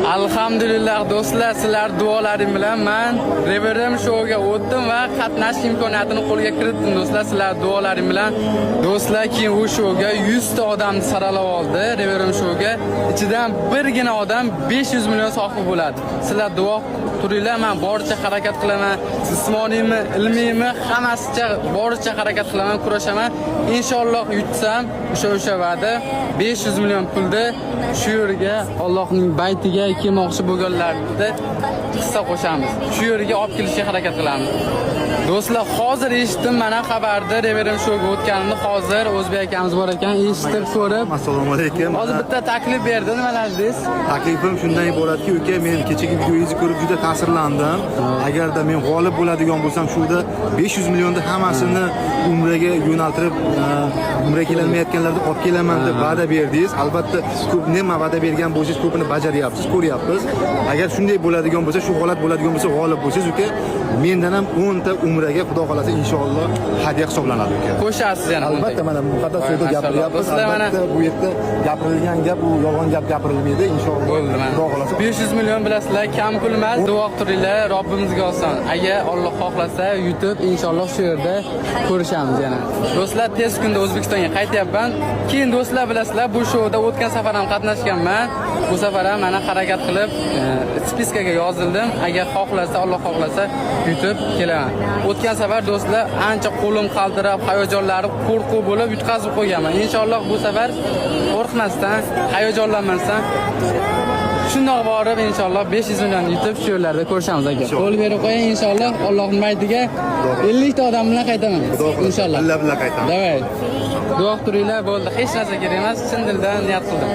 Alhamdulillah do'stlar, sizlar duolaring bilan men Reverim shouga o'tdim va qatnashish imkoniyatini qo'lga kiritdim do'stlar. Sizlar duolaring bilan do'stlar keyin u shouga 100 ta odamni saralab oldi. Reverim shouga ichidan birgina odam 500 million sohibi bo'ladi. Sizlar duo turinglar, men boricha harakat qilaman. Jismoniymi, ilmiymi, hammasicha boricha harakat qilaman, kurashaman. Inshaalloh yutsam o'sha va'da 500 million pulni shu yerga Allohning baytiga kelmoqchi bo'lganlarni hissa qo'shamiz. Shu yerga olib kelishga harakat qilamiz. Do'stlar, hozir eshitdim mana xabarda Reverim shouga o'tganimni. Hozir O'zbek akamiz bor ekan, eshitib ko'rib. Assalomu alaykum. Hozir bitta taklif berdi, nimalar dedingiz? Taklifim shundan iboratki, uka, men kechagi videoingizni ko'rib juda ta'sirlandim. Agarda men g'olib bo'ladigan bo'lsam, shunda 500 millionni hammasini umraga yo'naltirib, umraga kelolmayotganlarni olib kelaman deb va'da berdingiz. Albatta, ko'p nima va'da bergan bo'lsangiz, ko'pini bajaryapsiz, ko'ryapmiz. Agar shunday bo'ladigan bo'lsa, shu holat bo'ladigan bo'lsa, g'olib bo'lsangiz, uka, mendan ham 10 ta umraga xudo xolasa inshaalloh hadya hisoblanadi, uka. Qo'shasiz yana. Albatta, mana muqaddas so'zda gapiryapmiz. Albatta, bu yerda gapirilgan gap u yolg'on gap gapirilmaydi, inshaalloh. Bo'ldi mana. Xudo xolasa 500 million bilasizlar, kam pul emas. Duo qilinglar, Robbimizga oson. Agar Alloh xohlasa, YouTube inshaalloh shu yerda ko'rishamiz yana. Do'stlar, tez kunda O'zbekistonga qaytyapman. Keyin do'stlar bilasizlar, bu shouda o'tgan safar ham qatnashganman. Bu safar ham mana harakat qilib, spiskaga yozildim. Agar xohlasa, Alloh xohlasa, YouTube kelaman. O'tgan safar do'stlar ancha qo'lim qaltirab, hayajonlari qo'rquv bo'lib yutqazib qo'yganman. Inshaalloh bu safar qo'rqmasdan, hayajonlanmasdan shundoq borib inshaalloh 500 million YouTube shu yerlarda ko'rishamiz aka. Qo'l berib qo'ying inshaalloh Allohning baytiga 50 ta odam bilan qaytaman. Inshaalloh. Alloh bilan qaytaman. Davay. Duo turinglar, bo'ldi. Hech narsa kerak emas, chin dildan niyat qildim.